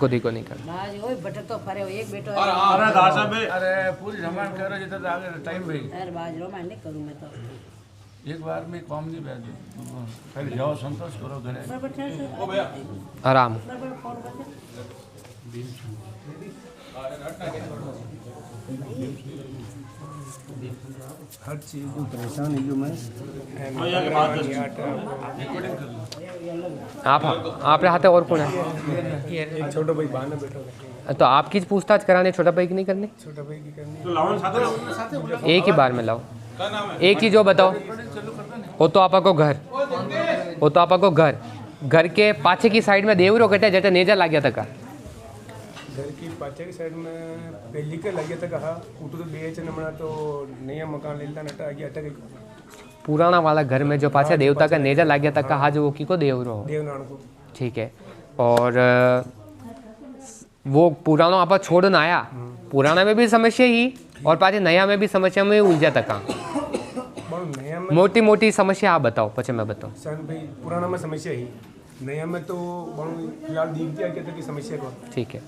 को दी को नहीं कर बाज ओए बटर तो फरे एक बेटो अरे दासा बे अरे पूरी जमान करो जितना आगे टाइम भाई अरे बाज रोमान नहीं करूं मैं तो एक बार में काम नहीं बैठ पहले जाओ संतोष करो घरे बराबर है ओ भैया आराम बराबर फोन कर हर चीज़ में परेशान है जो मैं आप हाथे और कौन है? एक छोटा भाई बहाना बैठा है तो आपकी पूछताछ कराने छोटा भाई की नहीं करनी? छोटा भाई की करनी तो लावन साथ एक ही बार में लाओ, एक ही जो बताओ। वो तो आपा को घर, वो तो आपा को घर के पाछे की साइड में देवरो कटे जटे नेजा लाग्या था का घर की पाचे की साइड में पहली के लगे था कहा उठो तो बेच न मना तो नया मकान लेता नटा आगे अटक गई पुराना वाला घर में जो पाछे देवता का नेजा लाग्या था कहा जो वो की को देवरो हो। देवनारायण को ठीक है। और वो पुराना आपा छोड़ना आया, पुराना में भी समस्या ही और पाछे नया में भी समस्या में उलझा था का नया में मोटी मोटी समस्या आप बताओ पचे मैं बताऊँ। सन भाई पुराना में समस्या ही नया में तो फिलहाल दीखती है क्या की समस्या को ठीक है,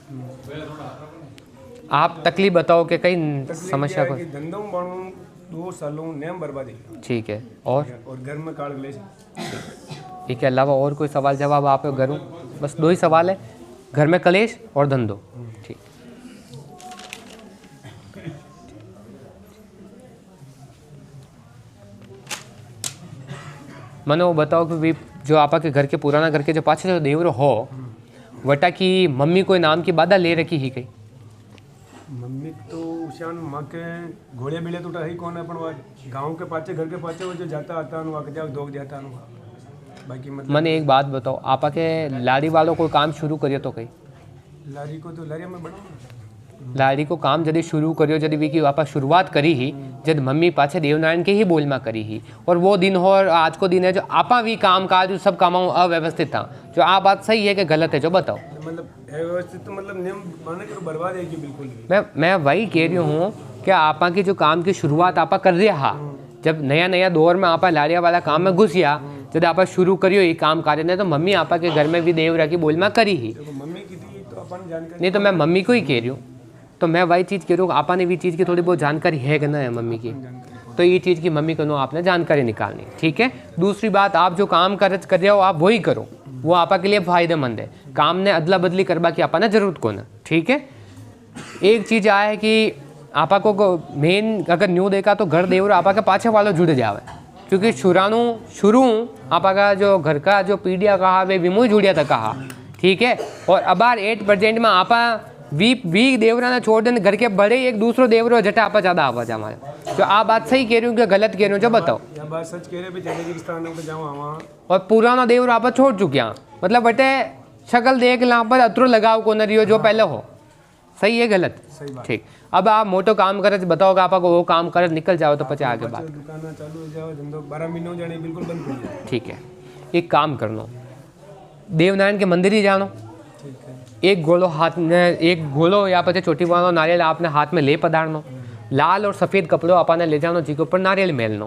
आप तकलीफ बताओ कि कई समस्या को। धंधों बनू 2 सालों नेम बर्बादी ठीक है। और घर में काल गले इसके अलावा और कोई सवाल जवाब आप करूँ? बस 2 ही सवाल है, घर में कलेश और धंधो। ठीक, मने वो बताओ कि जो आपा के घर के पुराना घर के जो पाछे जो देवरो हो वटा की मम्मी कोई नाम की बाधा ले रखी ही कई? मम्मी तो उशान माँ के घोड़े मिले तो ही कौन है अपन गाँव के पाचे घर के पाचे वो जो जाता आता दोग जाता बाकी मतलब मैंने एक बात बताओ, आपा के लाड़ी वालों कोई काम शुरू करियो तो कई? लारी को तो लारी में बना लाड़ी को काम यदि शुरू करियो यदि वी की आपा शुरुआत करी ही जब मम्मी पाछे देवनारायण के ही बोल में करी ही और वो दिन हो और आज को दिन है जो आपा भी काम काज सब कामों अव्यवस्थित था, जो आप बात सही है कि गलत है जो बताओ। मतलब व्यवस्थित तो मतलब नियम माने करो बर्बाद है कि बिल्कुल भी मैं वही कह रही हूँ कि आपा की जो काम की शुरुआत आपा कर रहा जब नया नया दौर में आपा लाड़िया वाला काम में घुसिया जब आपा शुरू करियो ये काम कार्य ने तो मम्मी आपा के घर में भी देवरा की बोल में करी ही मम्मी की थी तो अपन जानकारी नहीं, तो मैं मम्मी को ही कह रही हूँ, तो मैं वही चीज़ कह रही हूँ आपा ने भी चीज़ की थोड़ी बहुत जानकारी है कि ना है मम्मी की, तो ये चीज़ की मम्मी को नो आपने जानकारी निकालनी। ठीक है। दूसरी बात, आप जो काम कर रहे हो आप वही करो, वो आपा के लिए फायदेमंद है, काम ने अदला बदली करवा की आपा ने जरूरत को ना। ठीक है। एक चीज़ आया है कि आपा को मेन अगर न्यू देखा तो घर देवर आपा के पाछे वालों जुड़ जावे, क्योंकि शुरू आपा का जो घर का जो पीढ़िया कहा वे विमोई जुड़िया था कहा। ठीक है। और अबार 8% में आपा वी देवरा ने छोड़ देने घर के बड़े एक दूसरो देवरो जटा आपा ज़्यादा आवाज हमारे, तो आप बात सही कह रही हूँ कि गलत कह रही हूँ जो बताओ। यह बात सच कह रहे भी जाने के स्थान पे जाऊँ वहाँ और पुराना देवर आपा छोड़ चुके हैं, मतलब बटे शक्ल देख ला पर अतरो लगाव को न रियो जो पहले हो, सही है गलत? सही बात। ठीक। अब आप मोटो काम करे बताओ कि आपा को वो काम करे निकल जाओ तो पचे आगे बात। दुकान चालू हो जाओ धंधो 12 महीनों जाने बिल्कुल बंद कर दिया। ठीक है। एक काम करनो, देवनारायण के मंदिर ही जानो, ठीक है एक गोलो हाथ में एक गोलो या पचे छोटी वालो नारियल आपने हाथ में ले पधारनो, लाल और सफ़ेद कपड़ों आपने ले जानो जी के ऊपर नारियल मेलनो,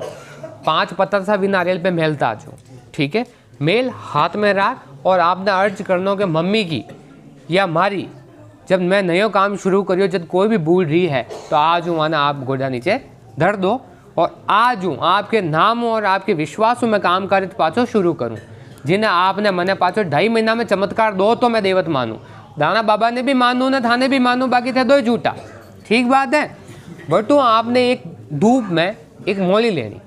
5 पत्थर सा भी नारियल पे मेलता जो। ठीक है। मेल हाथ में रख और आपने अर्ज करनो कि मम्मी की या मारी जब मैं नयो काम शुरू करियो जब कोई भी भूल रही है तो आज हूँ माना आप गोडा नीचे धर दो और आज हूँ आपके नाम और आपके विश्वासों में काम कर पाछो शुरू करूँ, जिन्हें आपने मने पाछो 2.5 महीना में चमत्कार दो तो मैं देवत मानूँ, दाना बाबा ने भी मानूँ ना थाने भी मानूँ, बाकी थे 2 झूठा। ठीक बात है। बटू आपने एक धूप में एक मोली लेनी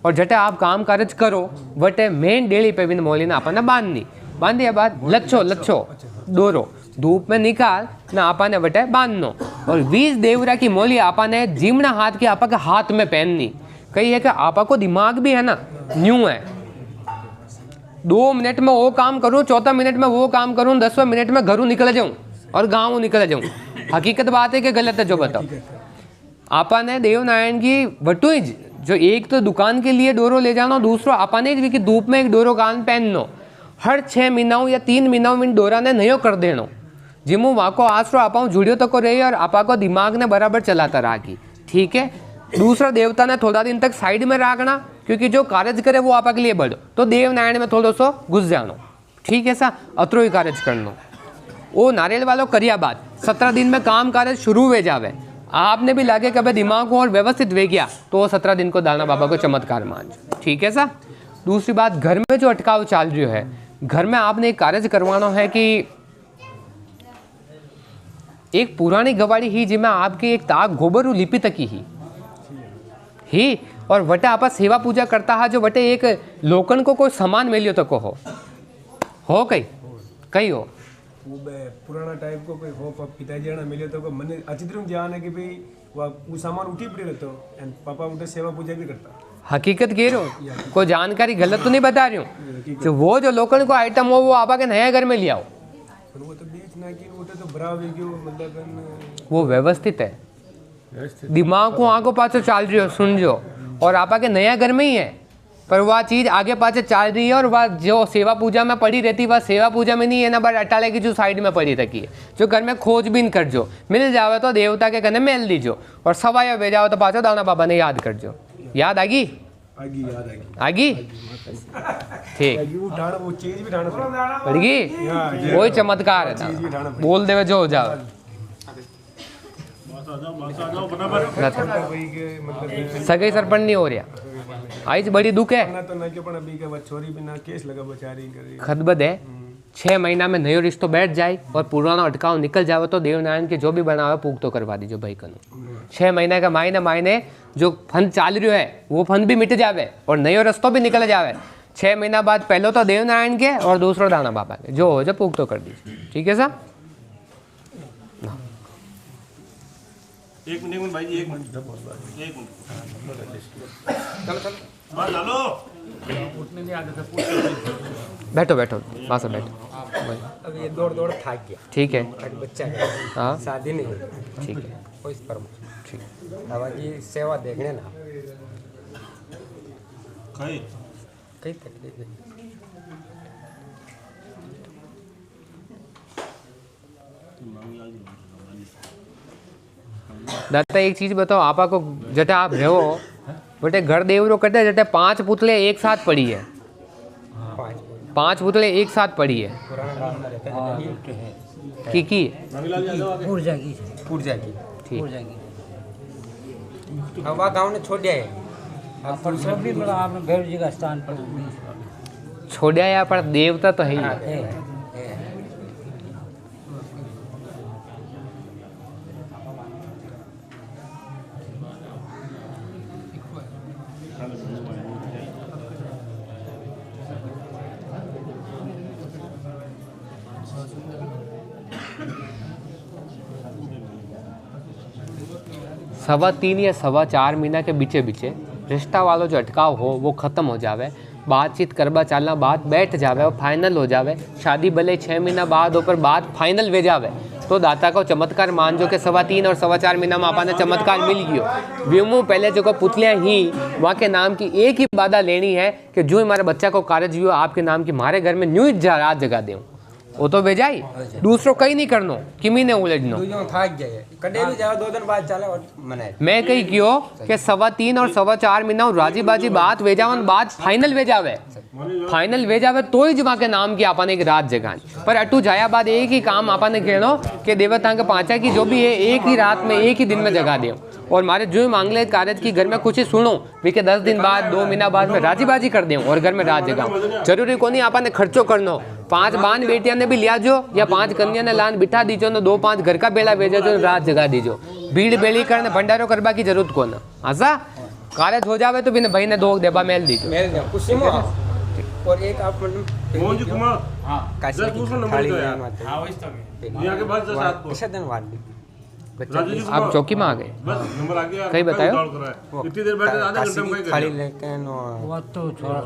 और जटे आप काम काज करो वटे मेन डेली पे भी मोली ने आपने बांधी बाद लच्छो दोरो धूप में निकाल ना आपा ने वटे बांधनो और 20 देवरा की मोली आपा ने जीमना हाथ की आपा के हाथ में पहननी। कही है कि आपा को दिमाग भी है ना न्यू है, 2 मिनट में वो काम करूँ, 4 मिनट में वो काम करूँ, 10वें मिनट में घरों निकल जाऊँ और गाँव निकल जाऊँ। हकीकत बात है कि गलत है जो बताओ। आपा ने देवनारायण की वटू जो एक तो दुकान के लिए डोरो ले जाना, दूसरो आपा ने कि धूप में एक डोरो कान पहननो, हर 6 महीनाओं या 3 महीनाओं में डोरा ने नयो कर देनो, जिमू वहाँ को आसरो आपा जुड़ियो तक रही और आपा को दिमाग ने बराबर चलाता रही। ठीक है। दूसरा देवता ने थोड़ा दिन तक साइड में रखना, क्योंकि जो कार्य करे वो आपा के लिए बढ़ो, तो देवनारायण में थोड़ा सो घुस जानो। ठीक है सा, अतरो ही कार्य करनो। वो नारियल वालों કર્યા બાદ 17 दिन में काम कार्य शुरू हो जावे, आपने भी लगे कि भाई दिमाग को और व्यवस्थित वे गया तो 17 दिन को दाना बाबा को चमत्कार मान। ठीक है सा। दूसरी बात, घर में जो अटकाव चाल रही है, घर में आपने एक कार्य करवाना है कि एक पुरानी गवाड़ी ही जिसमें आपकी एक ताक गोबर लिपि तकी ही और वटे आप सेवा पूजा करता है, जो वटे एक लोकन को कोई सामान मिलियो तो हो कई हो वो पुराना टाइप को कोई हो पिताजी ने मिले तो मैंने अचित्र में ध्यान है कि भाई वो सामान उठी पड़े रहते हो एंड पापा उठे सेवा पूजा भी करता। हकीकत कह रही हूँ, कोई जानकारी गलत तो नहीं बता रही हूँ। जो वो जो लोकल को आइटम हो वो आपा के नया घर में ले आओ, वो तो बीच ना कि वो तो बराबर मतलब वो व्यवस्थित है, दिमाग को आगो पाछो चाल रही हो सुन जो, और आपा के नया घर में ही है पर वह चीज़ आगे पाछे चाल रही है और वह जो सेवा पूजा में पड़ी रहती वह सेवा पूजा में नहीं है ना, बट अटाले की जो साइड में पड़ी रखी है, जो घर में खोजबीन कर जो मिल जावे तो देवता के कने मेल दीजो और सवाया वे जाओ तो पाछो दाना बाबा ने याद कर जो। याद आगी आगी ठीक वो चीज भी ठाना पड़गी, वही चमत्कार है, बोल देवे जो हो जावे। सगाई सरपंच नहीं हो रहा, आज बड़ी दुख है, खतबद है। 6 महीना में नयो रिश्तो बैठ जाए और पुराना अटकाव निकल जावे तो देवनारायण के जो भी बनावे पूग तो करवा दीजो भाई कनु। 6 महीने का मायने जो फंड चाल रही है वो फंड भी मिट जावे और नयो रास्तो भी निकल जावे। 6 महीना बाद पहलो तो देवनारायण के और दूसरो दाना बाबा के, जो हो जाए पूग तो कर दीजिए। ठीक है सर। एक मिनट भाई जी, एक मिनट चलो बैठो बैठो पास बैठो। अब ये दौड़ थक गया, ठीक है, एक बच्चा है, हाँ शादी नहीं हुई, ठीक है, कोई कर्म ठीक। बाबा जी सेवा देखने ना कहीं कई तकलीफ है। दादा एक चीज बताओ, आपा को जटे आप रहो बटे घर देवरो करते जटे 5 पुतले एक साथ पड़ी है, 5 पुतले एक साथ पड़ी है पुराना गाँव में रहता है की ऊर्जा की ठीक। अब वह गाँव ने छोड़ दिया है, अब पर सब भी बड़ा आपने भैरव जी का स्थान पर छोड़ा या पर देवता तो है ही है। है। सवा 3 या सवा 4 महीना के बीचे रिश्ता वालों जो अटकाव हो वो ख़त्म हो जावे, बातचीत करवा चालना बात बैठ जावे और फाइनल हो जावे। शादी भले 6 महीना बाद हो पर बात फाइनल वे जावे तो दाता को चमत्कार मान जो कि सवा 3 और सवा 4 महीना में आपने चमत्कार मिल गयो। व्यूमू पहले जो को पुतलियाँ ही वहाँ के नाम की एक ही वादा लेनी है कि जो हमारे बच्चा को कार्य हुआ आपके नाम की हमारे घर में न्यू रात जगा दूँ, वो तो भेजाई दूसरों कहीं नहीं करनो किमी ने उलझनो। थक गए कदे भी जाओ 2 दिन बाद चले और मनाए। मैं कही क्यों कि सवा 3 और सवा 4 महीना राजी बाजी बात वेजावन बात फाइनल वे जावे तो ही जमा के नाम की आपने एक रात जगान पर अटू जाया बाद एक ही काम आपने कहनो कि देवता के 5 की जो भी है एक ही रात में एक ही दिन में जगा दे और मारे जो मांगले कार्य की घर में कुछ ही सुनो भी के 10 दिन बाद 2 महीना बाद में राजी बाजी कर दूँ और घर में रात जगाऊँ। जरूरी को नहीं आपने खर्चो करनो, 5 बान बेटिया ने भी लिया जो या 5 कन्या ने लान बिठा दीजो न 2-5 घर का बेला भेजो जो रात जगा दीजो। भीड़ बेली करने भंडारो करवा की जरूरत को ना ऐसा कार्य हो जावे तो बिना भाई ने 2 देबा मेल दीजो खुशी में और एक आप मोहन जी कुमार कैसे दूसरा नंबर थाली तो में है। आते हाँ वही यहाँ के बाद साथ को किसे दिन बाद राजू जी आप चौकी में आ गए बस नंबर आ गया कहीं बतायो? दौड़ कर रहा है इतनी देर बैठे आधा घंटे में कहीं थाली कर लेके नो वो तो छोड़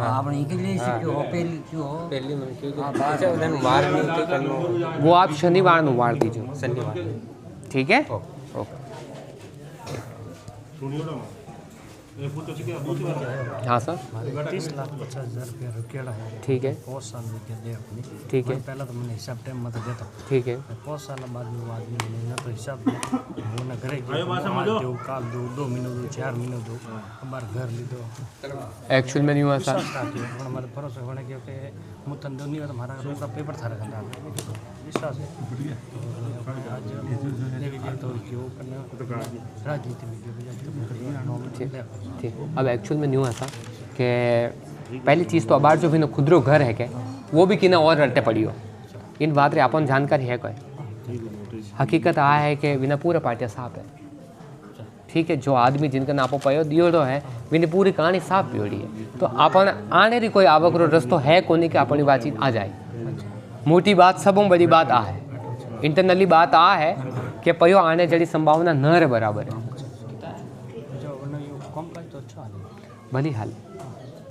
आपने के लिए सीखो पहली क्यों हो पहली मन क्योंकि किसे दिन वार नहीं के करनो वो आप शनिवार नु वार दीजो, शनिवार ठीक है ओके। सुनियो ना ये पूछो ठीक है दूसरी बात हाँ सर 30,50,000 रुपया रुकेड़ा है ठीक है 5 साल में के दे अपनी ठीक है पहला तो मैंने हिसाब टाइम मत देता ठीक है 5 साल बाद में वो आदमी मैंने ना तो हिसाब वो ना करे दो काल दो महीने दो 4 महीने दो हमारे घर ली दो एक्चुअल में नहीं हुआ सर। हमारे भरोसे होने क्योंकि मुतन दो नहीं हो तो हमारा पेपर था रखा विश्वास है और आज नेविगेट तो क्यों करना राजनीति में क्यों ठीक। अब एक्चुअल में न्यू ऐसा कि पहली चीज़ तो अबार जो भी खुदरो घर है के वो भी किना और रटे पड़ी हो इन बात रे अपन जानकारी है कोई हकीकत आ है कि बिना पूरा पार्टिया साफ है। ठीक है, जो आदमी जिनका नापो पयो दियोड़ो है बिनी पूरी कहानी साफ पियोड़ी है तो अपन आने री कोई आवक रो रस्तो है कोनी कि अपनी बातचीत आ जाए। मोटी बात सबों बड़ी बात आ है इंटरनली बात आ है कि पयो आने जड़ी संभावना न रे बराबर है भली हाल।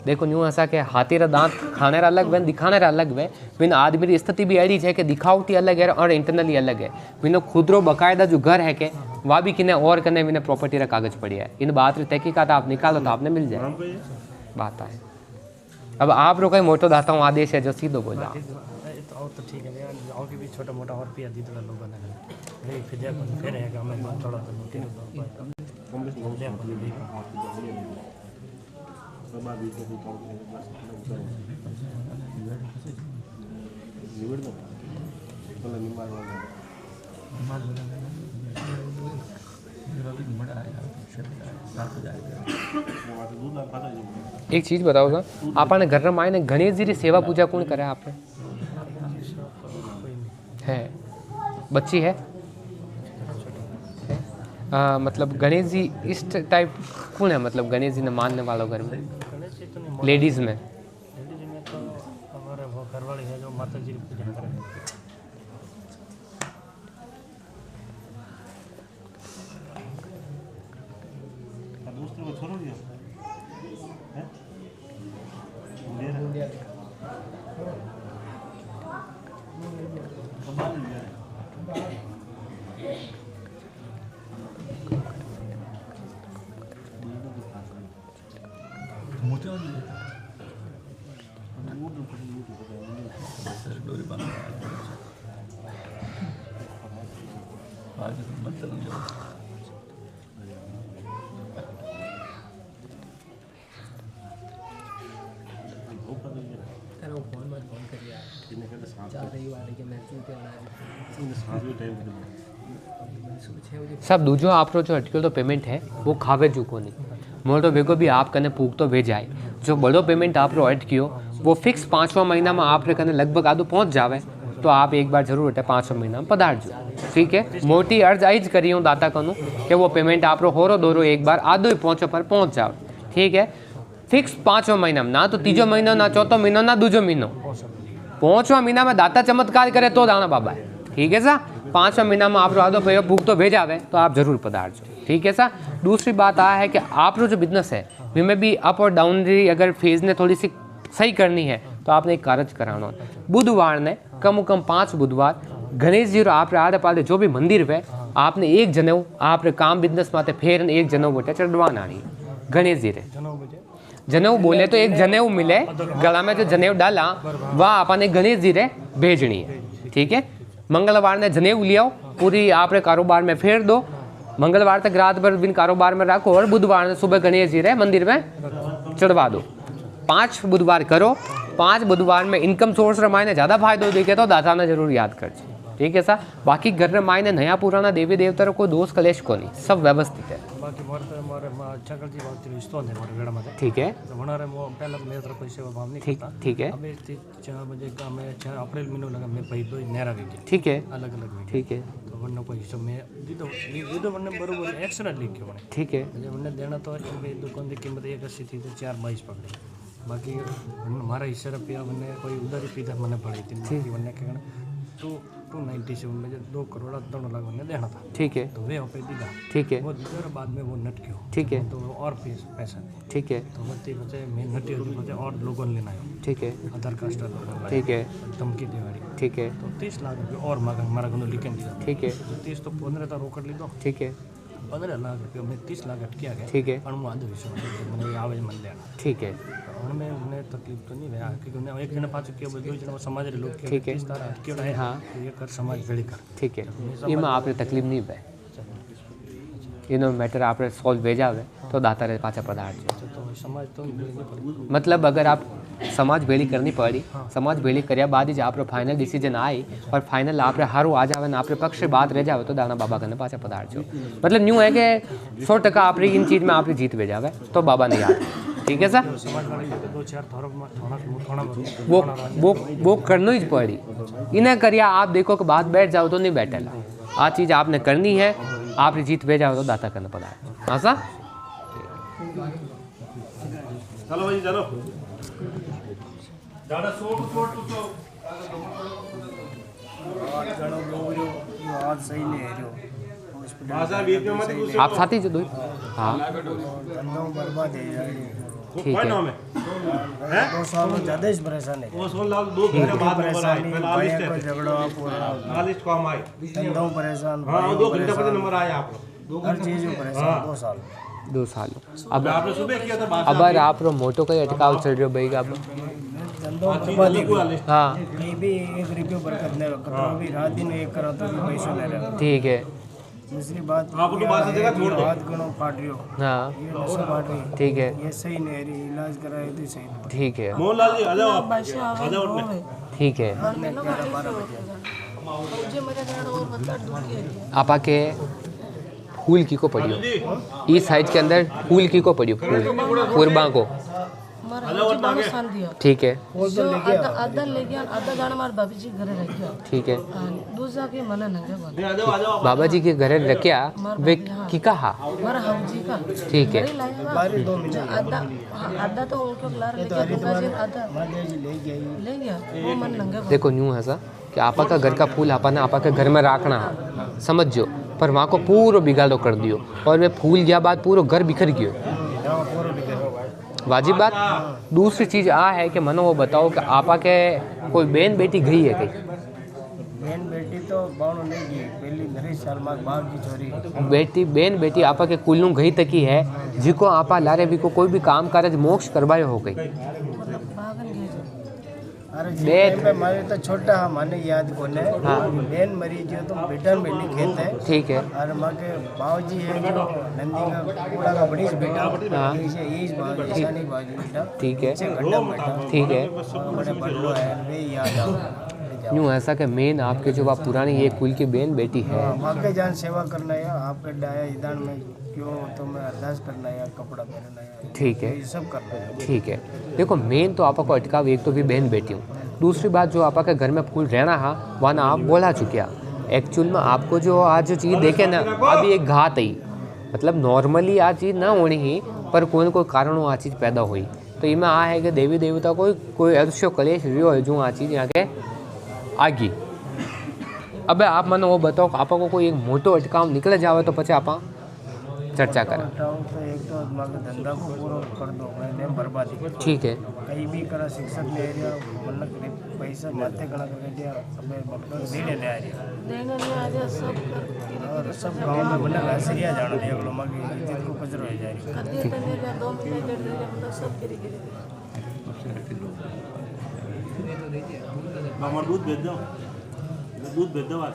देखो न्यू ऐसा कि हाथी रा दांत खाने रा अलग वे दिखाने रा अलग वे बिन आदमी की स्थिति भी ऐसी है कि दिखावटी अलग है और इंटरनली अलग है। बिनो खुदरो बकायदा जो घर है के वह भी किने और कने बिना प्रॉपर्टी रा कागज पड़ी है इन बात री तहकीकात आप निकालो तो आपने मिल जाए बात है। अब आप रो कोई मोटो दाता हूँ आदेश है जो सीधो बोला तो ठीक है यार गाँव के भी छोटा मोटा और पिया दी तो लोग बना फिर है हमें थोड़ा एक चीज़ बताओ सर आपने घर में आए गणेश जी की सेवा पूजा कौन करे आपने है बच्ची है मतलब गणेश जी इस टाइप कौन है मतलब गणेश जी ने मानने वालों घर में लेडीज में तो हमारे वो घर वाले है जो माता जी की पूजा करें सब दूजो आप जो अटक्यो तो पेमेंट है वो खावे चुको नहीं मोटो भेगो भी आप कने पूग तो भेजाए जो बड़ो पेमेंट आप अटक्यो वो फिक्स 5वां महीना में आप कने लगभग आधो पहुंच जावे तो आप एक बार जरूर अटे 5वां महीना में पधारजो। ठीक है, मोटी अर्ज आई करी हूँ दाता कनु कि वो पेमेंट आप होरो दोरो एक बार आधो ही पहुँचो पर पहुँच जाओ। ठीक है, फिक्स 5वां महीना में ना तो 3जो महीनो ना 4थो महीनो ना 2जो महीनो 5वां महीना में दाता चमत्कार करे तो दाना बाबा है। ठीक है सा 5वां महीना में आप आधो पे भूख तो भेजावे तो आप जरूर पधारजो। ठीक है सा। दूसरी बात आ है कि आप जो बिजनेस है विमें भी अप और डाउन री अगर फेज ने थोड़ी सी सही करनी है तो आपने एक कार्य कराना है। बुधवार ने कम 5 बुधवार गणेश जी आप आड़े पाड़े जो भी मंदिर पे आपने एक जनेऊ आप काम बिजनेस माते फेर एक जनेऊ बोटे चढ़वाना गणेश जी रे जनेऊ बोले तो एक जनेऊ मिले गला में जो जनेऊ डाला वह आपने गणेश जी रे भेजनी है। ठीक है, मंगलवार ने जनेऊ लिया पूरी आप कारोबार में फेर दो, मंगलवार तक रात भर दिन कारोबार में रखो और बुधवार ने सुबह गणेश जी रे मंदिर में चढ़वा दो। 5 बुधवार करो, 5 बुधवार में इनकम सोर्स रमायने ज़्यादा फायदो दिखे तो दाता ने जरूर याद कर। ठीक है सा। बाकी घर में मायने नया पुराना देवी देवता को दोष कलेश को नहीं, सब व्यवस्थित है। बाकी मारे चक्कर जी बहुत रिश्तो है मारे वेड़ा में। ठीक है, तो वनारे मो पहले मैं तो कोई सेवा भाव नहीं करता। ठीक है, अबे 4 बजे का मैं 4 अप्रैल महीने लगा मैं भाई दो नेरा गई। ठीक है, अलग अलग। ठीक है, तो वरना कोई हिसाब में दीदो वरना बरोबर एक्स्ट्रा लिख के वने। ठीक है, वरना देना तो भाई दुकान की कीमत 180 थी तो 422 पकड़े। बाकी हमारा हिस्सा रुपया वरना कोई उधारी पीधा मैंने पड़ी थी बाकी वरना के 297 में 2 करोड़ 2 लाख मैंने देना था। ठीक है, तो वे हो पे दीदा। ठीक है, वो दूसरे बाद में वो नट क्यों। ठीक है, तो और पैसा नहीं। ठीक है, तो बच्चे मैं नटी होती बच्चे और लोगों ने लेना है। ठीक है, आधार कार्ड लोगों। ठीक है, धमकी दीवारी। ठीक है, तो 30 लाख रुपये और मारा को लिखन दिया। ठीक है, तो 30 तो 15 तो रोकड़ ली दो। ठीक है, 15 लाख रुपये में 30 लाख अटकिया गया। ठीक है, और वो आधो विषय मैंने आवाज मन लेना। ठीक है, उनमें उन्हें तकलीफ तो नहीं है क्योंकि उन्हें एक जन 5 के दो जन समाज रे लोग। ठीक है, 30 तारा अटके है। हाँ, ये कर समाज भेड़ी कर। ठीक है, इमा आपने तकलीफ नहीं है इनो मैटर आपने सॉल्व भेजा है तो दाता रे पाछा पदार्थ तो समाज तो मतलब अगर आप समाज भेड़ी करनी पड़ी। समाज भेड़ी कर्या बाद ही आप फाइनल डिसीजन आई और फाइनल आप हारू आ जावे आप पक्ष से बात रह जावे तो दाना बाबा कने पाछा पधारजो। मतलब न्यू है कि 100% आप इन चीज में आप जीत वे जावे तो बाबा ने याद। ठीक है सर, वो करना ही पड़ी। इन्हें करिया आप देखो कि बात बैठ जाओ तो नहीं बैठेला। आ चीज आपने करनी है, आप जीत वे जाओ तो दाता करने पधार। हाँ सर, चलो भाई चलो। आप साथी जो दो। हाँ ठीक है, हैं 2 साल में ज़्यादा ही परेशान है। वो सोन लाल 2 घंटे बाद नंबर आए पहला आ लिस्ट है, झगड़ा पूरा आ लिस्ट कम आई। धंधों परेशान, हां 2 घंटे बाद नंबर आया आपको। हर चीज़ में परेशान। 2 साल अब आपने सुबह किया था बात। अबर आप मोटो का अटकाव चल रहा भाई अब। धंधों बर्बादी हुई। हाँ कहीं भी 1 रुपये बरकत नहीं रखा, अभी रात दिन एक करा तो भी पैसा ले रहा। ठीक है। दूसरी बात, आपको तो बात जगह छोड़ दो। हाथ गणों काट रही हो, हाँ ये नशा काट रही है, ठीक है, ये सही नहीं रही, इलाज कराए तो सही नहीं। ठीक है, मोहनलाल जी आ जाओ आप, आ जाओ उठने। ठीक है। आपा के फूल की को पड़ियो इस साइज के अंदर, फूल की को पड़ियो, फूल कुर्बा को। ठीक है, आधा ले गया, आधा दाना मार बाबी जी घरे रख गया। ठीक है, दूसरा के मना नंगे बन आ जाओ आ जाओ। बाबा जी के घर रखिया वे की कहा। मारा हाउजी का ठीक है, आधा तो उनको लार लेके दूसरा दिन आधा ले गया, वो मन नंगे बन। देखो न्यू है सा कि आपा का घर का फूल आपा ने आपा के घर में रखना है, समझो, पर वहाँ को पूरा बिगाड़ो कर दियो और वे फूल गया बाद पूरा घर बिखर गयो। वाजिब बात। दूसरी चीज़ आ है कि मनो वो बताओ कि आपा के कोई बहन बेटी गई है कहीं? बहन बेटी तो बावनो नहीं गई, पहली नरी साल में बाप की चोरी बेटी बहन बेटी आपा के कुल गई तकी है जिको आपा लारे भी को कोई भी काम काज मोक्ष करवायो हो गई। अरे जी मारे तो छोटा है, माने याद कोने। हाँ। बहन मरी जो तुम बेटा बेटी खेते हैं। ठीक है, और माँ के बाबूजी है जो नंदी का कूड़ा का बड़ी बेटा। हाँ। ये बाबूजी बेटा। ठीक है, बेटा। ठीक है, बड़े बड़ो है वे याद आओ। यूँ ऐसा कि मेन आपके जो आप पुरानी ये कुल की बहन बेटी है, माँ के जान सेवा करना है, आपके डाया ईदान में क्यों तुम्हें अरदास करना है, कपड़ा पहनना है, ठीक है, ये सब करना है। ठीक है। देखो मेन तो आपा को अटकाव एक तो भी बहन बेटी हूँ, दूसरी बात जो आपा के घर में फूल रहना है वहाँ ना आप बोला चुकिया। एक्चुअल में आपको जो आज जो चीज़ देखे ना अभी एक घात आई, मतलब नॉर्मली आ चीज़ ना होनी ही, पर कोई न कोई कारणों आ चीज़ पैदा हुई तो इनमें आ है कि देवी देवता कोई अदृश्य कलेश रियो है जो आ चीज़ यहाँ के आगी। अब आप मनो वो बताओ आपा को कोई एक मोटो अटकाव निकल जावे तो पचे आपा चर्चा करें। तो एक तो धंधा को पूरा कर दो, मैंने बर्बादी। ठीक है, कहीं भी करा शिक्षक ले रहा मतलब पैसा माते करा कर दिया, सब मतलब देने ले आ रहा देने नहीं आ रहा सब और सब गांव में मतलब हसरिया जाना देख लो, मगर इज्जत को कचरो हो जाए। कदी तने का 2 महीने डेढ़ महीने मतलब सब गिर गिर हमारा दूध भेज दो, दूध भेज दो आज।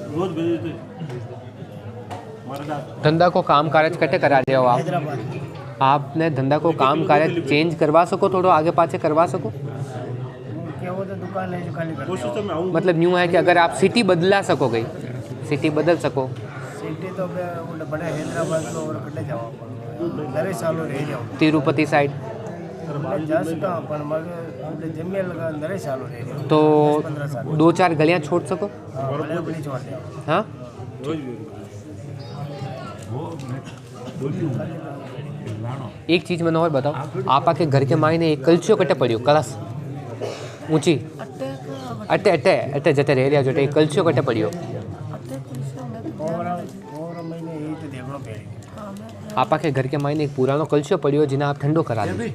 रोज भेज देते। धंधा को काम काज कटे करा रहे हो आप? हैदराबाद आपने धंधा को काम काज चेंज करवा सको, थोड़ा आगे पाछे करवा सको? क्या वो तो दुकान है जो खाली कर कोशिश तो मैं आऊँ। मतलब न्यू है कि अगर आप सिटी बदला सको गई, सिटी बदल सको। सिटी तो वो बड़े हैदराबाद में और कटे जाओ, नरे सालों रह जाओ तिरुपति साइड जा सका पर मगर जमीन लगा नरे सालों रह जाओ तो 2-4 गलियां छोड़ सको। बड़ी छोड़ दे। हाँ, एक चीज़ मैंने और बताओ, आपा के घर के मायने एक कलछियों कटे पड़ियो, कलश ऊंची अटे अटे अटे जटे रह रहा जोटे कलछियों कटे पड़ियो। और महीने यही तो देखना पड़ेगा। आपा के घर के मायने एक पुरानो कलछियों पड़ियो जिन्हें आप ठंडो करा दो।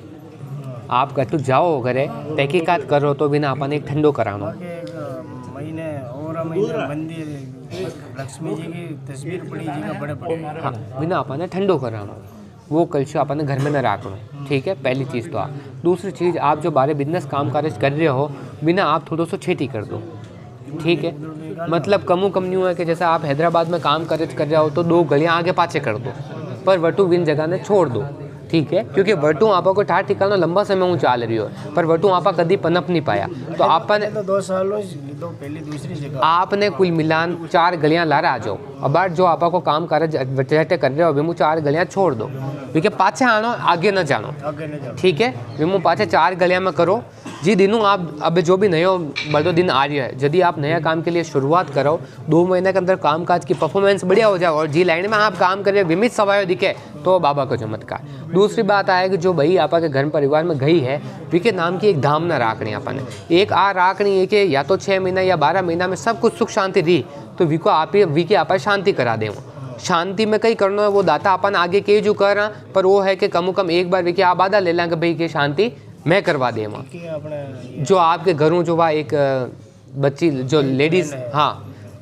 आप गटू जाओ घरे तहकीकात करो तो बिना आपने एक ठंडो करानो। महीने और महीने मंदिर लक्ष्मी जी की तस्वीर पड़ी जी का बड़े बड़े। हाँ, बिना आपने ठंडो करानो, वो कलछियों आपने घर में न रखना। ठीक है, पहली चीज़ तो आप। दूसरी चीज़, आप जो बारे बिजनेस काम काज कर रहे हो बिना आप थोड़ा सा छेती कर दो। ठीक है, मतलब कमू कम न्यू है कि जैसे आप हैदराबाद में काम कर रहे हो तो 2 गलियां आगे पाछे कर दो, पर वटू बिन जगह ने छोड़ दो। ठीक है, क्योंकि वटू आपा को ठाठ ठिकाना लंबा समय हूँ चाल रही हो, पर वटू आपा कभी पनप नहीं पाया। तो आपने तो 2 सालों तो पहली दूसरी जगह आपने कुल मिलान 4 गलियां ला आ जाओ। अब जो आपा को काम कर रहे हो वे 4 गलियां छोड़ दो, क्योंकि पाछे आनो आगे न जानो, आगे नहीं जाओ। ठीक है। वे पाछे 4 गलियां में करो जी दिनों आप अब जो भी नयो बड़ो दिन आ रही है, यदि आप नया काम के लिए शुरुआत करो 2 महीने के अंदर कामकाज की परफॉर्मेंस बढ़िया हो जाए और जी लाइन में आप काम करिए विमित सवायो दिखे तो बाबा को चमत्कार। दूसरी बात आए कि जो भाई आपा के घर परिवार में गई है विके नाम की एक धाम न राखनी अपन एक आ राखनी है कि या तो 6 महीना या 12 महीना में सब कुछ सुख शांति रही तो विको आप विके आपा शांति करा दे। शांति में कई करना है वो दाता अपन आगे के जो कर रहा, पर वो है कि कम एक बार विके आप आदा ले लें कि भाई के शांति मैं करवा दे। जो आपके घरों जो वहाँ एक बच्ची जो लेडीज हाँ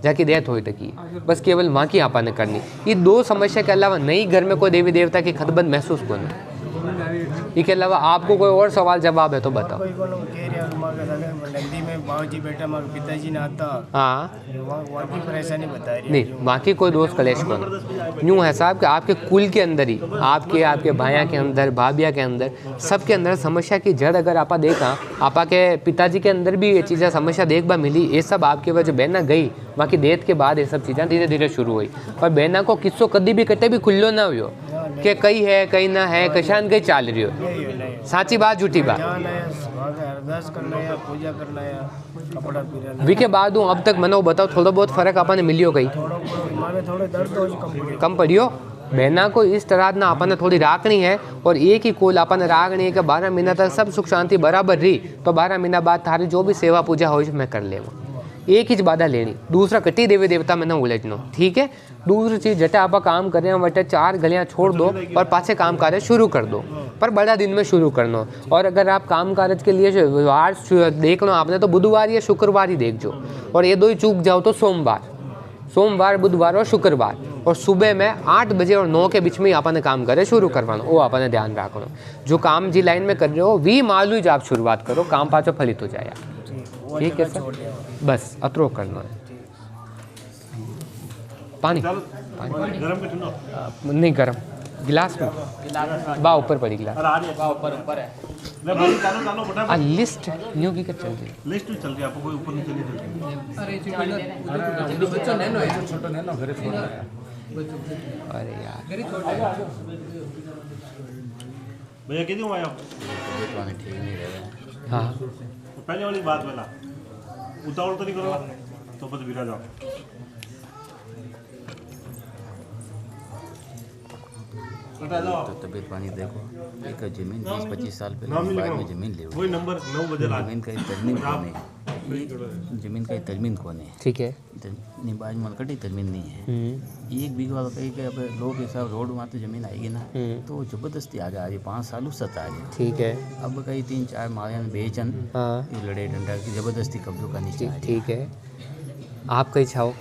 जाके डेथ हुई तकी, बस केवल माँ की आपा ने करनी। ये 2 समस्या के अलावा नई घर में कोई देवी देवता की खतबंद महसूस को नहीं। इसके अलावा आपको कोई और सवाल जवाब है तो बताओ। कोई को कह रहा नंदी में बाबूजी बेटा माँ पिताजी ने आता हाँ वहाँ की परेशानी बता रही नहीं, बाकी कोई दोस्त कलेश को नहीं। यूँ है साहब कि आपके कुल के अंदर ही आपके भाइयों के अंदर भाभिया के अंदर सबके अंदर समस्या की जड़ अगर आपा देखा, आपा के पिताजी के अंदर भी ये चीज़ें समस्या देखबा मिली। ये सब आपके वजह बहना गई बाकी डेथ के बाद ये सब चीज़ें धीरे धीरे शुरू हुई, पर बहना को किस्सों कभी भी कटे भी खुल्लो ना हुई कि कई है कहीं ना है कशान कहीं चाल रही हो। साची बात झूठी बात अरदास करना या पूजा करना या कपड़ा पहनना वी के बाद अब तक मनो बताओ थोड़ा बहुत फर्क आपने मिलियो कहीं थोड़े दर्द हो कम पड़ियो। बहना को इस तरह ना अपन थोड़ी राखनी है और एक ही कोल अपन राखनी है कि 12 महीना तक सब सुख शांति बराबर रही तो 12 महीना बाद थारी जो भी सेवा पूजा हो मैं कर ले। एक ही बाधा लेनी, दूसरा कटी देवी देवता में न उलझनो, ठीक है। दूसरी चीज़ जटे आप काम कर रहे हैं वटे 4 गलियां छोड़ दो और पाछे काम कार्य शुरू कर दो, पर बड़ा दिन में शुरू करना। और अगर आप काम काज के लिए वार देखना आपने तो बुधवार या शुक्रवार ही देख जो, और ये 2 ही चूक जाओ तो सोमवार बुधवार और शुक्रवार, और सुबह में 8 बजे और 9 के बीच में ही आपने काम करे शुरू करवाना, वो आपने ध्यान रखना। जो काम जी लाइन में कर रहे हो वी मालूम ही आप शुरुआत करो, काम पाचो फलित हो जाए। ठीक है सर, बस अतरो करना है। पानी गरम के ठंडा नहीं गरम गिलास में बा ऊपर पड़ी गिलास ऊपर है ले भाई चालो चालो फटाफट लिस्ट न्यू की कर चल रही लिस्ट चल रही है आपको कोई ऊपर नहीं चली अरे यार भैया कितने आया ठीक नहीं रहे। हाँ पहले वाली बात वाला उतावल तो नहीं करो तो बस बिरा जाओ। तो तबीयत पानी देखो, एक जमीन 20-25 साल पहले बाद में जमीन ले वही नंबर 9 बजे जमीन का तजमीन कौन है, जमीन का तजमीन कौन है, ठीक है। बाज मनकटी तजमीन नहीं है। 1 बीघा वाला कहीं के अब लोग के हिसाब रोड वहाँ तो जमीन आएगी ना तो जबरदस्ती आगे आ रही है, 5 साल सत आ रही है। ठीक है। अब कहीं 3-4 मारे बेचन हाँ ये लड़ाई डंडा की जबरदस्ती कब्जों का नीचे ठीक है। आप कहीं छाओ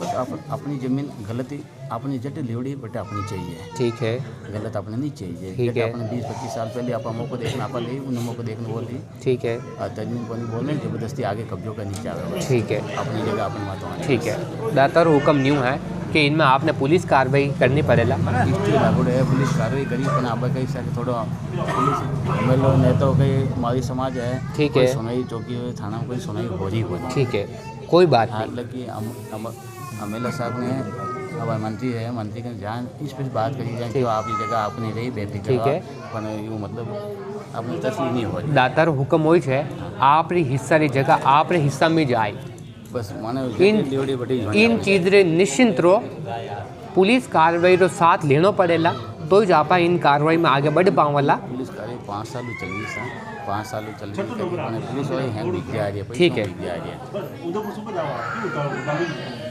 बस आप अपनी जमीन गलती अपनी जट लिवड़ी बट अपनी चाहिए, ठीक है। गलत अपने नहीं चाहिए। ठीक है। अपने 20-25 साल पहले आप अमो को देखना आप ले उन अमो को देखना बोल दी, ठीक है। तजमीन को नहीं बोल रहे जबरदस्ती आगे कब्जों का नीचे आ गया, ठीक है। अपनी जगह अपनी माता ठीक है। दातर हुक्म न्यू है कि इनमें आपने पुलिस कार्रवाई करनी पड़ेगा। है पुलिस कार्रवाई करी अपन आप कई सारे थोड़ा पुलिस एमएलओ नेता कई हमारी समाज है, ठीक है। सुनाई चौकी थाना में कोई सुनाई हो रही हो, ठीक है, कोई बात नहीं। हालांकि एमएलए साहब ने अब मंत्री है, मंत्री के जान इस पर बात करी जाए जो आप ये जगह आपने रही बेफिक्र, ठीक है। पण यूँ मतलब अपनी तस्वीर नहीं हो रही। दातर हुक्म हो आपरी हिस्सा री जगह आपरे हिस्सा में जाए, बस माने इन चीज रे निश्चिंत रो पुलिस कार्रवाई रो साथ लेनो पड़ेला तो ही जापा इन कार्रवाई में आगे बढ़ पावला। पुलिस कार्रवाई 5 साल चली सर, 5 साल चल रही पुलिस वाले हैं दिख आ रही है, ठीक है। उधर सुबह जाओ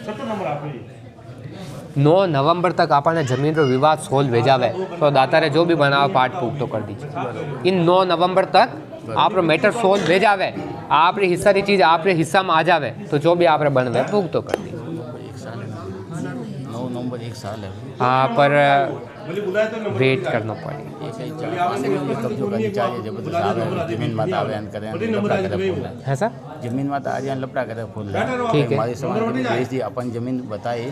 70 नंबर आप 9 नवंबर तक आपने जमीन रो विवाद सोल्व भेजावे तो दातारे जो भी बनावा पाठ पूक तो कर दीजिए। इन 9 नवंबर तक आप मैटर सोल्व भेजावे, आप हिस्सा री चीज आप हिस्सा में आ जावे तो जो भी आप बनवे पूक तो कर दीजिए। 9 नवंबर 1 साल है। हाँ पर वेट करना पड़ेगा। कब्जों का नीचा है जबरदस्त आवे जमीन मत आवे करें लपड़ा करे फूल है सर, जमीन मत आ जाए लपड़ा करे फूल ठीक है। हमारी समाज में बेच दी अपन जमीन बताए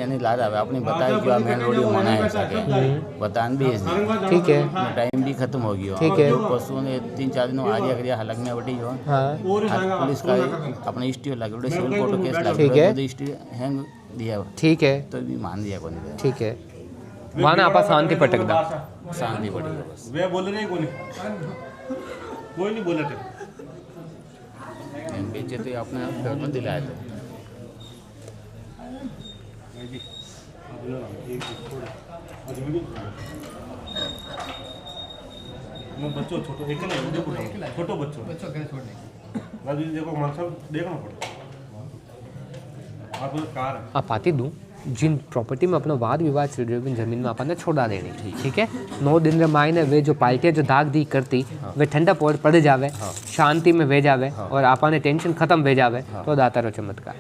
એની લાદ આવે આપણી बताई जो मेन रोड मना है सके बतान भी है ठीक है टाइम भी खत्म हो गया ठीक है। जो पशु ने 3-4 दिन आज करिया हलक में बटी जो हाँ आज पुलिस का अपने स्टीओ लगे उड़े सिविल कोर्ट केस लगे ठीक है। तो स्टीओ हैंग दिया ठीक है तो भी मान दिया कोनी दिया ठीक है वहाँ ना आपा शांति पटकदा शांति पड़ी है बस वे बोल रहे कोई नहीं बोले थे एम बेचे तो अपने घर में दिलाए थे बच्चों छोटो एक नहीं देखो छोटो बच्चों राजू जी देखो मनसा देखना पड़ता आप कार है आप आती दूँ जिन प्रॉपर्टी में अपना वाद विवाद चल रही है जमीन में अपन ने छोड़ा देनी ठीक है 9 दिन रे मायने वे जो पार्टियाँ जो दाग दी करती वे ठंडा पड़ जावे शांति में वे जावे और आपने टेंशन खत्म वे जावे तो दाता रो चमत्कार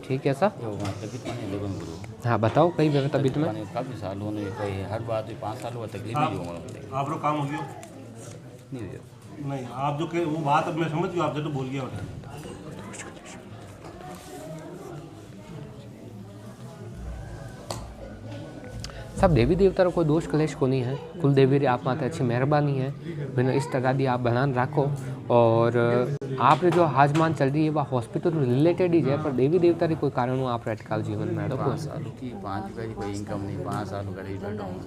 ठीक है सर तकलीफ नहीं देखो गुरु हाँ बताओ कई व्यवस्था तबीयत में काफ़ी सालों ने कोई हर बात 5 साल हुआ तकलीफ ही जो आप लोग काम हो गया नहीं हुआ नहीं आप जो के वो बात अब मैं समझ गया आपसे तो बोल गया होता सब देवी देवता रो कोई दोष कलेश को नहीं है कुल देवी री आप माते अच्छी मेहरबानी है मैंने इस तरह दी आप बनान रखो और आप रे जो हाजमान चल रही है वह हॉस्पिटल रिलेटेड ही है पर देवी देवता री कोई कारण हो आप अटकाल जीवन में रखो 5 सालों की 5 रुपये की कोई इनकम नहीं 5 साल करी बैठा हूँ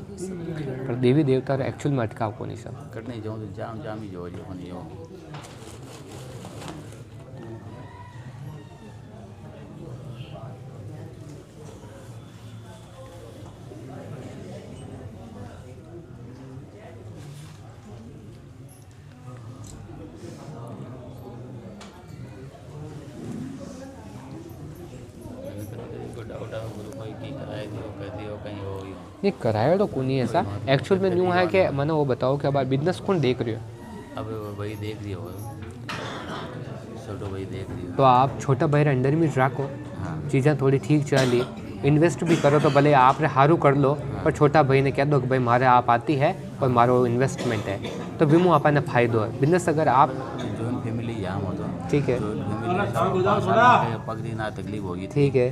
पर देवी देवता रे एक्चुअल में अटकाव को नहीं सब कट नहीं जाऊँ तो जाम ही जो नहीं हो नहीं कराया तो कौन नहीं ऐसा एक्चुअल में न्यू है कि मैंने वो बताओ कि अब बिजनेस कौन देख रही हो अब भाई देख रही हो छोटो भाई देख रही हो तो आप छोटा भाई रे अंडर में रखो हाँ चीज़ें थोड़ी ठीक चली इन्वेस्ट भी करो तो भले आप रे हारू कर लो पर छोटा भाई ने कह दो कि भाई मारे आप आती है और मारो इन्वेस्टमेंट है तो विमो आपने फायदो है बिजनेस अगर आप जॉइंट फैमिली जाम हो तो ठीक है पकड़ी ना तकलीफ होगी ठीक है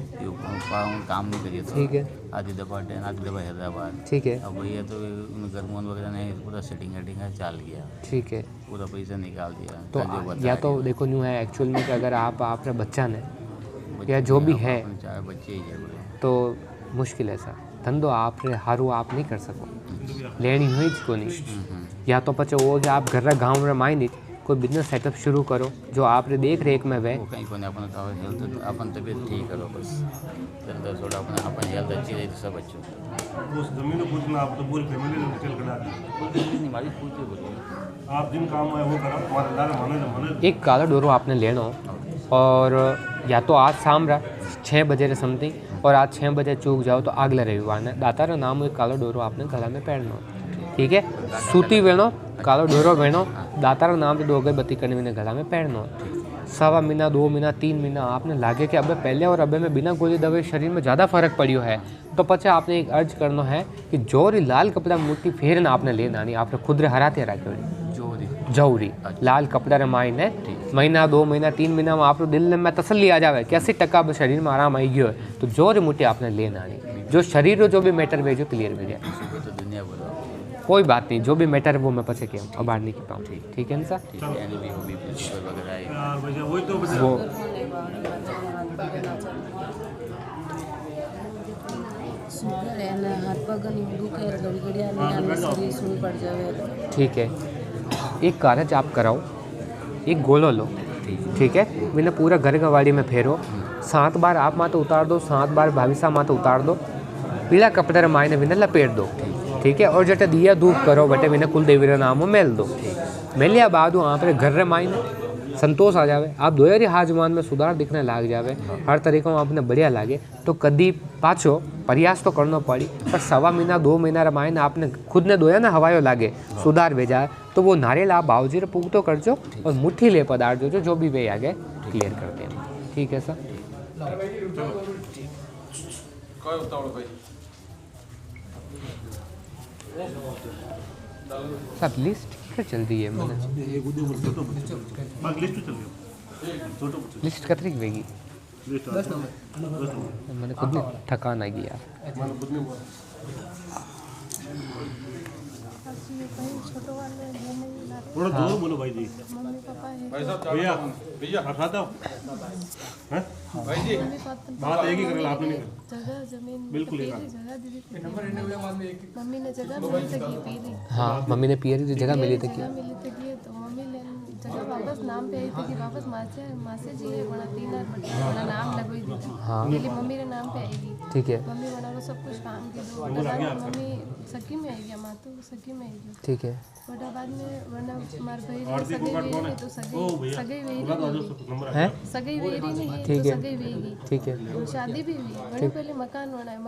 काम नहीं करिए ठीक है आधी दफा ट्रेन आधी दफा हैदराबाद ठीक है अब भैया तो गर्मोन वगैरह ने पूरा सेटिंग वेटिंग है चाल गया ठीक है पूरा पैसा निकाल दिया तो या तो देखो न्यू है एक्चुअल में कि अगर आप रे बच्चा ने या जो भी है 4 बच्चे ही है तो मुश्किल है सर धंधो आप रे हारू आप नहीं कर सको लेनी हुई को नहीं या तो पचे वो कि आप घर रे गाँव रे माई कोई बिजनेस सेटअप शुरू करो जो आप रे देख रेख में वे कहीं को अपन का हेल्थ अपन तबीयत ठीक करो बस थोड़ा अपन हेल्थ अच्छी रही तो सब अच्छे उस जमीन को पूछना आप तो पूरी फैमिली ने डिटेल करा दी नहीं हमारी पूछे बोलिए आप जिन काम है वो करो हमारे लाल मने एक काला डोरो आपने लेना और या तो आज शाम रहा 6 बजे रे समथिंग और आज 6 बजे चूक जाओ तो अगले रविवार ने दाता रा नाम एक काला डोरो आपने गला में पहनना ठीक है सूती वेणो कालो डोरो वेणो दाता रा नाम तो 2 अगरबत्ती करने में गला में पहनना 1.25 महीना 2 महीना 3 महीना आपने लागे कि अब पहले और अब में बिना गोली दवाई शरीर में ज़्यादा फर्क पड़ियो है तो पचे आपने एक अर्ज करना है कि जोरी लाल कपड़ा मुट्ठी फेरना आपने लेना नहीं आपने खुद रे हराते रखे जौरी लाल कपड़ा रे मायने महीना 2 महीना 3 महीना में आप दिल में तसल्ली आ जाए कि 80% शरीर में आराम आई गयो है तो जोरी मुट्ठी आपने लेना नहीं जो शरीर जो भी मैटर भेजो क्लियर भेजे तो दुनिया बोलो कोई बात नहीं जो भी मैटर है वो मैं पचे के अब बाहर नहीं की पाऊँ ठीक है ना सर ठीक है यानी भी वो भी प्रिंसिपल वगैरह आए यार भैया वही तो बस वो शुगर है ना हाथ पग नहीं दुखे घड़ी घड़ी आने शरीर सुन पड़ जावे ठीक है एक कारज आप कराओ एक गोलो लो ठीक है मैंने पूरा घर गवाड़ी में फेरो 7 बार आप माथे उतार दो 7 बार भाविसा माथे उतार दो पीला कपड़े रे मायने विने लपेट दो ठीक है और जटे दिया धूप करो बटे विने कुल देवी रे नामो मेल दो मेलिया बाद आप रे घर रे मायने संतोष आ जावे आप दोयारी हाजमान में सुधार दिखने लाग जावे हर तरीकों आपने बढ़िया लागे तो कदी पाछो प्रयास तो करना पड़ी पर 1.25 महीना 2 महीना रे मायने आपने खुद ने दोया ना हवायो लागे सुधार भेजा तो वो नारियल आप बावजी रे पूगतो करजो और मुट्ठी ले पदार्थ जो भी वे आगे क्लियर करते हैं ठीक है सर सब लिस्ट क्या चल रही है मैंने लिस्ट चल रही लिस्ट कतरी वेगी मैंने खुद नहीं थकान आ गया। थोड़ा जोर बोलो भाई जी। भैया भैया हटाता हो हैं भाई जी, बात एक ही करें आपने नहीं जगह जमीन बिल्कुल जगह मम्मी ने जगह मिली थी पीरी। हाँ मम्मी ने पियरी जगह मिली थी जगह मिली थी तो मम्मी ने जगह वापस नाम पे आई थी कि वापस मासे जी है बड़ा 3 बड़ा नाम लगोई दी थी। हाँ मम्मी ने नाम पे आई थी। ठीक है मम्मी बना वो सब कुछ काम की दो मम्मी सकी में आई गया माँ तो सकी में आई गई। ठीक है बड़ा बाद में वरना मार भाई सगे वेरी तो सगे वेरी हैं सगे वेरी नहीं है ठीक तो है सगे वेरी। ठीक है शादी भी हुई बड़े पहले मकान बनाए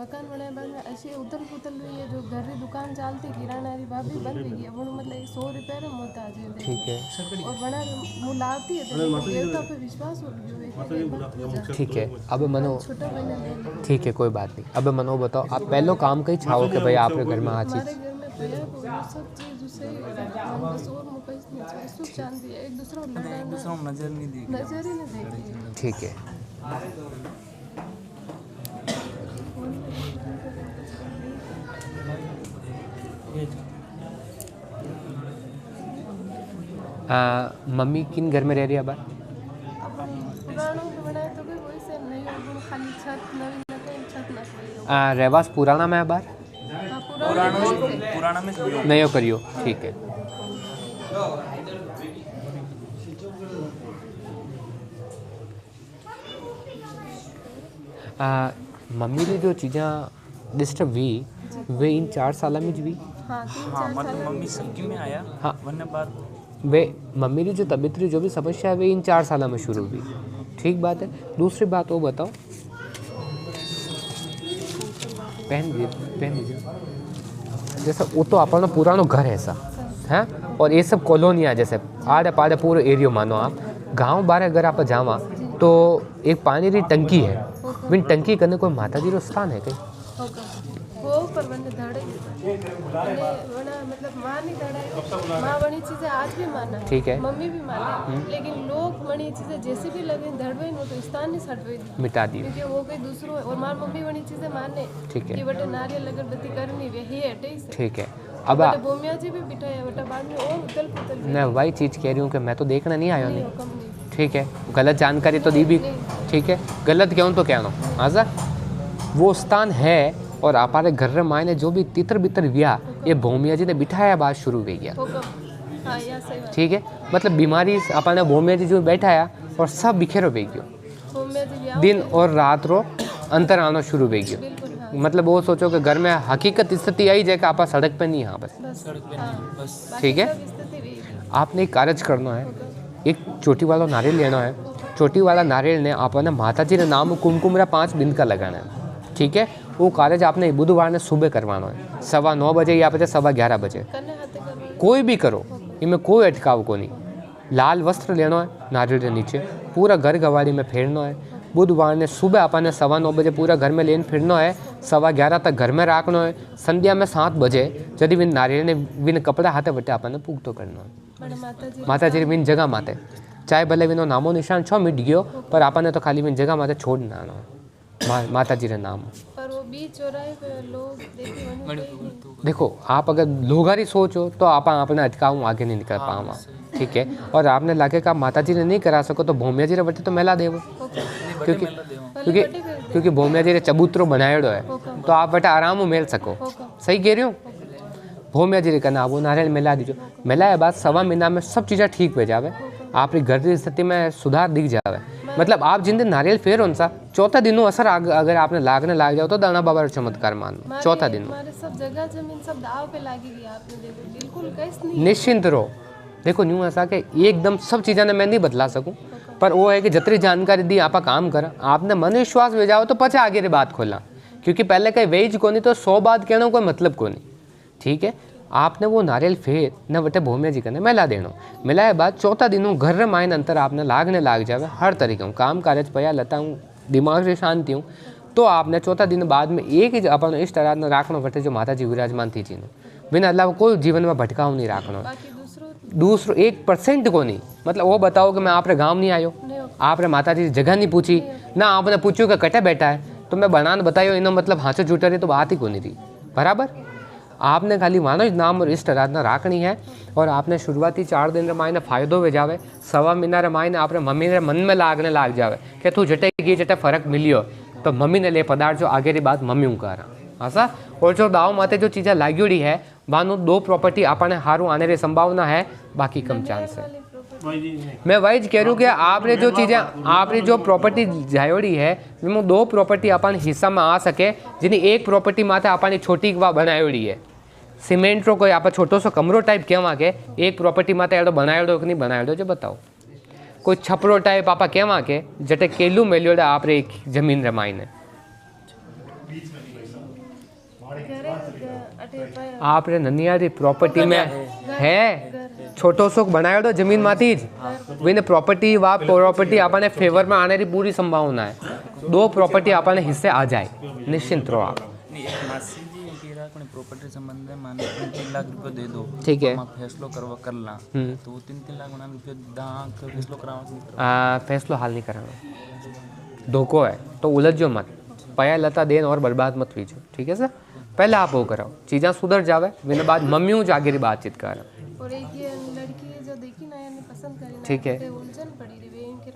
बाद में ऐसे उतल पुतल हुई है जो घर की दुकान चलती किराना री भाभी बंद हो गई वो मतलब 100 रुपये में मोहताज है। ठीक है और बड़ा मुलावती है तो देवता पे विश्वास उठ गयो। ठीक है अब मनो छोटा बहन ले ली। ठीक है कोई बात नहीं। अब मनो बताओ आप पहलो काम कहीं छाओ कि भाई आपके घर में आ चीज हमारे घर में पेड़ वो सब चीज उसे बस और मुकैस नहीं चाहिए सुख शांति है एक दूसरा लड़ाई नजर ही नहीं देखती। ठीक है मम्मी किन घर में रह रही है अब? पुराणों के बनाए तो भी वही से नहीं और खाली छत नवी न छत ना कोई रहवास पुराना में बार पुराना में नयो करियो। ठीक है मम्मी ने जो चीज़ा डिस्टर्ब हुई वे इन 4 साल में जी हुई। हाँ 3-4 साल मम्मी सकी में आया हाँ वरना बात वे मम्मी की जो तबीयत रही जो भी समस्या है वे इन 4 साल में शुरू हुई। ठीक बात है। दूसरी बात वो बताओ पहन दीजिए जैसे वो तो अपना पुराना घर है ऐसा है और ये सब कॉलोनियाँ जैसे आड़े पाड़े पूरे एरियो मानो आप गांव बारे अगर आप जावा तो एक पानी की टंकी है बिन टंकी करने कोई माता जी रो स्थान है कहीं वो पर बंदे धड़े वना मतलब माँ नहीं धड़ाई माँ बनी चीजें आज भी माना ठीक है मम्मी भी माने लेकिन लोग बनी चीजें जैसे भी लगे धड़वे वो तो स्थान नहीं सटवे मिटा दी क्योंकि वो कोई दूसरों और मार मम्मी बनी चीजें माने ठीक है कि बटे नारियल अगरबत्ती करनी वे ही हटे से ठीक है। अब बटे बोमिया जी भी बिठाया बटे बाद में और उतल पुतल मैं वही चीज़ कह रही हूँ कि मैं तो देखना नहीं आया नहीं हुक्म नहीं ठीक है गलत जानकारी तो दी भी ठीक है गलत क्यों तो कहना आजा वो स्थान है और हमारे घर में मायने जो भी तितर बितर विया ये भूमिया जी ने बिठाया बात शुरू हुई गया हुक्म हाँ या सही बात ठीक है मतलब बीमारी अपने भूमिया जी जो बैठाया और सब बिखेरो बह गयो बोमिया जी भी दिन और रात रो अंतर आना शुरू हो गयो बिल्कुल हाँ मतलब वो सोचो कि घर में हकीकत स्थिति आई जाए कि आप सड़क पे नहीं यहाँ बस बस ठीक है। स्थिति भी आपने एक कार्य करना है एक चोटी वाला नारियल लेना है चोटी वाला नारियल ने आपने माता जी के नाम कुमकुमरा 5 बिंद का लगाना है ठीक है। वो कार्य आपने बुधवार ने सुबह करवाना है 9:15 बजे या फिर 11:15 बजे करने हाथे करवा कोई भी करो इनमें कोई अटकाव को नहीं। लाल वस्त्र लेना है नारियल के नीचे पूरा घर गवाड़ी में फेरना है बुधवार ने सुबह अपने 9:15 बजे पूरा घर में लेन फिरना है 11:15 तक घर में रखना है संध्या में 7 बजे यदि विन नारियल ने विन कपड़ा हाथे बटे अपने पूगतो करना है बड़े माता जी विन जगह माते चाहे भले विनो नामो निशान छो मिट गयो पर आपने तो खाली विन जगह माते छोड़ना है माता जी के नाम पर वो बीच चौराहे पे लोग देखे देखो आप अगर लोगारी सोचो तो आप अपने अटकाऊ आगे नहीं निकल पावा ठीक है। और आपने लागे का माता जी ने नहीं करा सको तो भूमिया जी रे बटे तो मेला देव क्योंकि भूमिया जी रे चबूतरो बनाएड़ो है तो आप बटे आराम मेल सको सही कह रही हो। भूमिया जी रे कहना वो नारियल मिला दीजो मिलाए बाद 1.25 महीना में सब चीज़ें ठीक हो जावे आपकी घर की स्थिति में सुधार दिख जावे मतलब आप जिन दिन नारियल फेर उनसा 4था दिनों असर अगर आपने लागने लाग जाओ तो दाना बाबा चमत्कार मानो 4था दिन हमारे सब जगह जमीन सब दाव पे लागेगी आपने देखो बिल्कुल कैस नहीं निश्चिंत रहो। देखो न्यू ऐसा कि एकदम सब चीज़ें मैं नहीं बदला सकूं पर वो है कि जितनी जानकारी दी आप काम करा आपने मन विश्वास हो जाओ तो पचे आगे री बात खोला क्योंकि पहले कहीं वेज को नहीं तो 100 बात कहना कोई मतलब को नहीं ठीक है। आपने वो नारियल फेर न बटे भूमिया जी करने मिला देना मिलाए बाद 4था दिनों घर मायन अंतर आपने लागने लाग जावे हर तरीके हूँ काम काज पया लता हूँ दिमाग से शांति हूँ तो आपने 4था दिन बाद में एक ही अपन इस तरह राखना बटे जो माता जी विराजमान थी जी बिना अलावा कोई जीवन में भटकाव नहीं राखना दूसरो 1% को नहीं, मतलब वो बताओ कि मैं आपरे गांव नहीं आयो, आपने माताजी की जगह नहीं पूछी ना, आपने पूछ्યું કે कटे बैठा है तो मैं बनाने बतायो, एनो मतलब हाथों जूटा रही तो बात ही को नहीं रही। बराबर, आपने खाली मानो ज नाम और इष्ट आराधना राखनी है। और आपने शुरुआती 4 दिन मायने फायदो वे जावे, सवा महीना रे मायने आपने मम्मी ने मन में लागने लाग जावे कि तू जटे गई जटे फर्क मिलियो तो मम्मी ने ले पदार्थ जो आगे री बात मम्मी हूँ करा हाँ। और जो दाव माते जो चीज़ें लागोड़ी है बानो 2 प्रॉपर्टी आपने हारू आने री संभावना है, बाकी कम चांस है। मैं वही कह रहा हूँ कि आपने जो चीज़ें आपने जो प्रॉपर्टी जायोड़ी है वो 2 प्रॉपर्टी अपन हिस्सा में आ सके, जिन्हें 1 प्रॉपर्टी माते अपन छोटी बनायोड़ी है। सीमेंट रो कोई आप छोटो सो कमरो टाइप कहवा के 1 प्रॉपर्टी माते एडो बनायोड़ो कि नहीं बनायोड़ो जो बताओ। कोई छपरो टाइप आप कहवा के जटे केलू मेलियोड़ा आपरे एक जमीन रे मायने आपरे ननियारी प्रॉपर्टी में है छोटो सो बनायोड़ो जमीन माती ज विने प्रॉपर्टी वा प्रॉपर्टी आपने फेवर में आने री पूरी संभावना है। 2 प्रॉपर्टी आपने हिस्से आ जाए, निश्चिंत रहो आप। प्रॉपर्टी संबंध में माने 3 लाख रुपए दे दो, ठीक है, फैसलो करवा करला तो 3 लाख बना रुपए दांग फैसलो करावा फैसलो हाल नहीं कराना, धोखो है तो उलझो मत, पया लता देन और बर्बाद मत वीजो, ठीक है सर। पहले आप वो कराओ, चीज़ें सुधर जावे, विने बाद मम्मियों जागे री बातचीत कर। और एक ये लड़की है जो देखी ना यानी पसंद करी ना, ठीक है, उलझन पड़ी रही वे इनके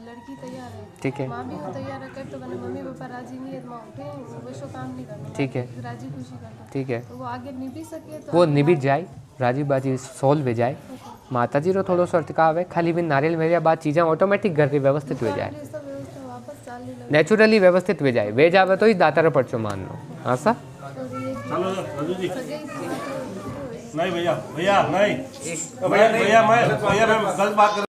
लड़की तैयार है, ठीक है, माँ भी हो तैयार है कर तो बने मम्मी पापा राजी नहीं है तो माँ उठे वो शो काम नहीं करना, ठीक है, राजी खुशी करना, ठीक है, तो वो आगे निभी सके तो वो निभी जाए, राजी बाजी सोल्व हो जाए। माता जी रो थोड़ो सो अटकाव है, खाली भी नारियल मेरे बाद चीज़ें ऑटोमेटिक घर की व्यवस्थित हो जाए, नेचुरली व्यवस्थित हो जाए, वे जावे तो ही दातार पर्चो मान लो हाँ सा। चलो राजू जी नहीं भैया भैया नहीं भैया मैं गलत बात कर